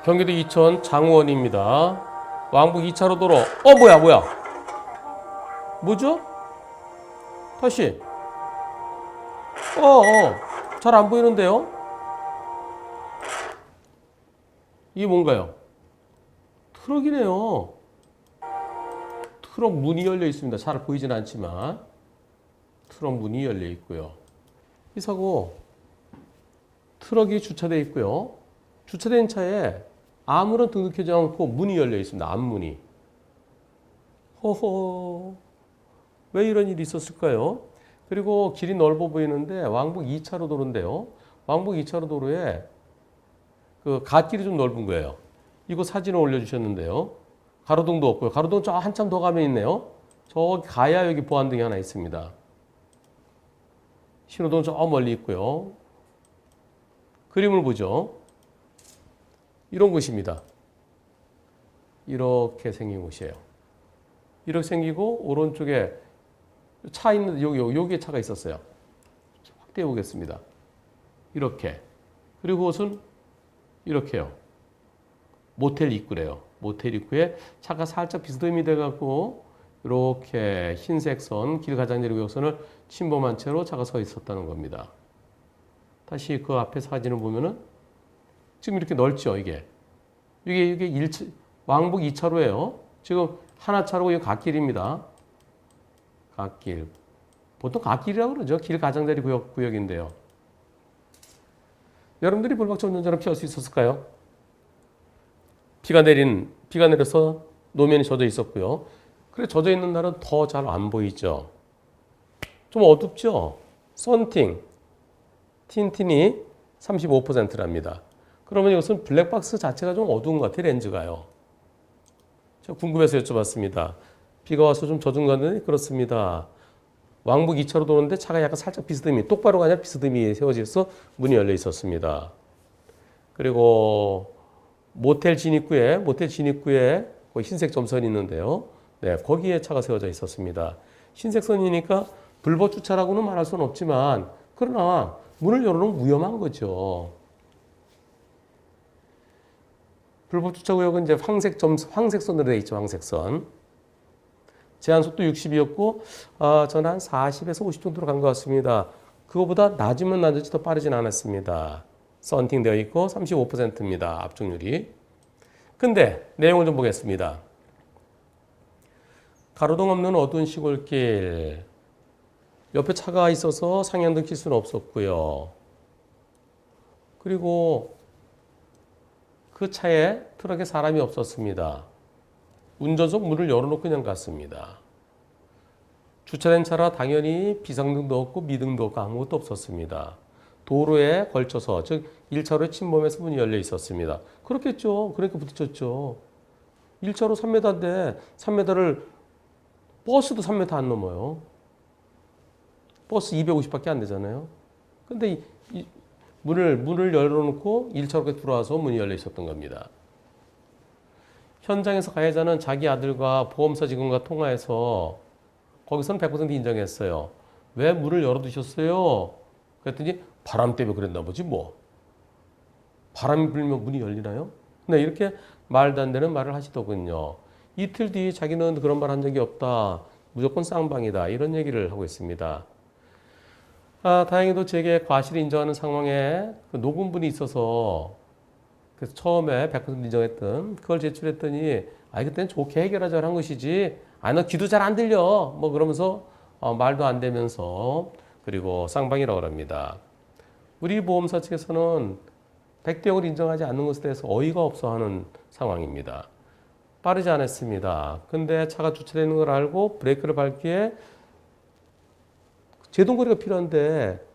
경기도 이천 장우원입니다. 왕복 2차로 도로. 뭐야? 뭐죠? 다시. 잘 안 보이는데요? 이게 뭔가요? 트럭이네요. 트럭 문이 열려 있습니다. 잘 보이진 않지만 트럭 문이 열려 있고요. 이 사고 트럭이 주차되어 있고요. 주차된 차에 아무런 등록하지 않고 문이 열려 있습니다. 앞문이. 허허. 왜 이런 일이 있었을까요? 그리고 길이 넓어 보이는데 왕복 2차로 도로인데요. 왕복 2차로 도로에 그 갓길이 좀 넓은 거예요. 이거 사진을 올려주셨는데요. 가로등도 없고요. 가로등 저 한참 더 가면 있네요. 저기 가야 여기 보안등이 하나 있습니다. 신호등 저 멀리 있고요. 그림을 보죠. 이런 곳입니다. 이렇게 생긴 곳이에요. 이렇게 생기고 오른쪽에 차 있는 여기에 차가 있었어요. 확대해 보겠습니다. 이렇게. 그리고 그것은 이렇게요. 모텔 입구래요. 모텔 입구에 차가 살짝 비스듬히 돼갖고 이렇게 흰색 선, 길 가장자리 구역선을 침범한 채로 차가 서 있었다는 겁니다. 다시 그 앞에 사진을 보면은 지금 이렇게 넓죠, 이게. 이게 왕복 2차로예요. 지금 하나 차로고 이거 갓길입니다. 갓길. 보통 갓길이라고 그러죠. 길 가장자리 구역인데요. 여러분들이 불박차 운전자를 피할 수 있었을까요? 비가 내려서 노면이 젖어 있었고요. 그래 젖어 있는 날은 더 잘 안 보이죠. 좀 어둡죠. 썬팅, 틴틴이 35%랍니다. 그러면 이것은 블랙박스 자체가 좀 어두운 것 같아요. 렌즈가요. 제가 궁금해서 여쭤봤습니다. 비가 와서 좀 젖은 것 같은데 그렇습니다. 왕복 2차로 도는데 차가 약간 살짝 비스듬히, 똑바로가 아니라 비스듬히 세워져서 문이 열려 있었습니다. 그리고 모텔 진입구에 흰색 점선이 있는데요. 네, 거기에 차가 세워져 있었습니다. 흰색 선이니까 불법 주차라고는 말할 수는 없지만 그러나 문을 열어놓으면 위험한 거죠. 불법 주차 구역은 이제 황색선으로 되어 있죠. 황색선. 제한 속도 60이었고 저는 한 40에서 50 정도로 간 것 같습니다. 그거보다 낮으면 낮을지 더 빠르진 않았습니다. 썬팅 되어 있고 35%입니다. 압축률이. 근데 내용을 좀 보겠습니다. 가로등 없는 어두운 시골길. 옆에 차가 있어서 상향등 킬 수는 없었고요. 그리고 그 차에 트럭에 사람이 없었습니다. 운전석 문을 열어놓고 그냥 갔습니다. 주차된 차라 당연히 비상등도 없고 미등도 없고 아무것도 없었습니다. 도로에 걸쳐서 즉 1차로에 침범해서 문이 열려 있었습니다. 그렇겠죠. 그러니까 부딪혔죠. 1차로 3m인데 3m를 버스도 3m 안 넘어요. 버스 250밖에 안 되잖아요. 근데 문을 열어놓고 1차로에 들어와서 문이 열려 있었던 겁니다. 현장에서 가해자는 자기 아들과 보험사 직원과 통화해서 거기서는 100% 인정했어요. 왜 문을 열어두셨어요? 그랬더니 바람 때문에 그랬나 보지 뭐. 바람이 불면 문이 열리나요? 네, 이렇게 말도 안 되는 말을 하시더군요. 이틀 뒤 자기는 그런 말 한 적이 없다. 무조건 쌍방이다. 이런 얘기를 하고 있습니다. 다행히도 제게 과실을 인정하는 상황에 그 녹음분이 있어서 그래서 처음에 100% 인정했던 그걸 제출했더니 그때는 좋게 해결하자고 한 것이지 너 귀도 잘 안 들려 뭐 그러면서 말도 안 되면서 그리고 쌍방이라고 합니다. 우리 보험사 측에서는 100대 0을 인정하지 않는 것에 대해서 어이가 없어 하는 상황입니다. 빠르지 않았습니다. 근데 차가 주차되는 걸 알고 브레이크를 밟기에 제동거리가 필요한데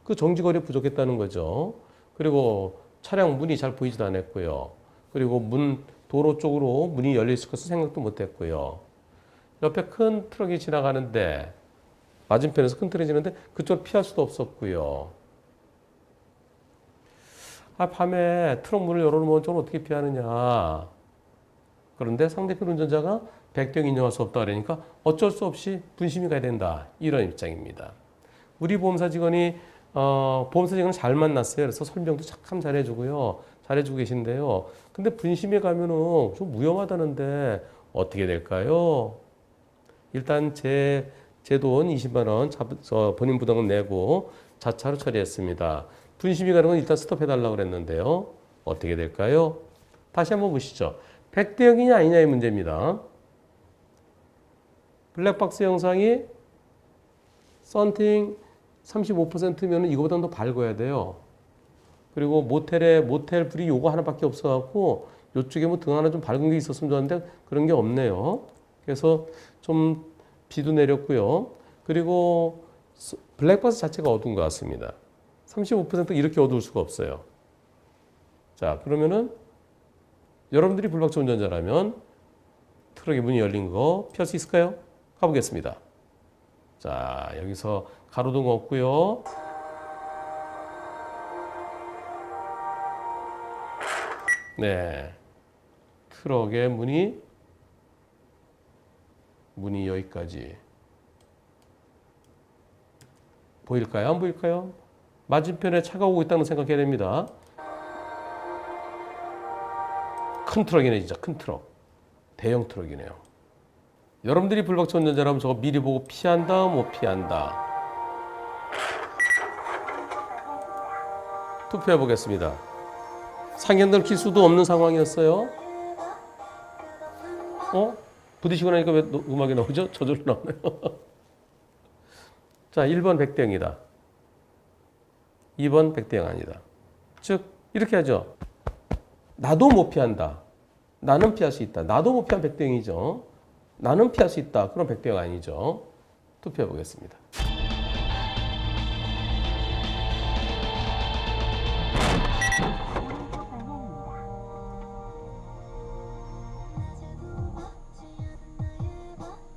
그 정지거리가 부족했다는 거죠. 그리고 차량 문이 잘 보이지도 않았고요. 그리고 도로 쪽으로 문이 열려 있을 것을 생각도 못했고요. 옆에 큰 트럭이 지나가는데 맞은편에서 큰 트럭이 지나는데 그쪽을 피할 수도 없었고요. 밤에 트럭 문을 열어놓으면 저걸 어떻게 피하느냐. 그런데 상대편 운전자가 100대 0 인정할 수 없다 그러니까 어쩔 수 없이 분심이 가야 된다. 이런 입장입니다. 우리 보험사 직원은 잘 만났어요. 그래서 설명도 참 잘해주고요. 잘해주고 계신데요. 근데 분심에 가면은 좀 위험하다는데 어떻게 될까요? 일단 제 돈 20만 원 본인 부담금 내고 자차로 처리했습니다. 분심이 가는 건 일단 스톱해달라고 그랬는데요. 어떻게 될까요? 다시 한번 보시죠. 100대 0이냐 아니냐의 문제입니다. 블랙박스 영상이 썬팅 35%면 이거보다 더 밝아야 돼요. 그리고 모텔 불이 요거 하나밖에 없어갖고 요쪽에 뭐 등 하나 좀 밝은 게 있었으면 좋았는데 그런 게 없네요. 그래서 좀 비도 내렸고요. 그리고 블랙박스 자체가 어두운 것 같습니다. 35% 이렇게 어두울 수가 없어요. 자, 그러면은 여러분들이 블랙박스 운전자라면 트럭의 문이 열린 거 피할 수 있을까요? 가보겠습니다. 자, 여기서 가로등 없고요. 네, 트럭의 문이 여기까지 보일까요? 안 보일까요? 맞은편에 차가 오고 있다는 생각해야 됩니다. 큰 트럭이네, 진짜 큰 트럭. 대형 트럭이네요. 여러분들이 블랙박스 운전자라면 저거 미리 보고 피한다, 못 피한다. 투표해 보겠습니다. 상향등 킬 수도 없는 상황이었어요. 부딪히고 나니까 왜 음악이 나오죠? 저절로 나오네요. 자, 1번 100대 0이다. 2번 100대 0 아니다. 즉 이렇게 하죠. 나도 못 피한다. 나는 피할 수 있다. 나도 못 피하면 100대 0이죠. 나는 피할 수 있다. 그럼 100대 0 아니죠. 투표해 보겠습니다.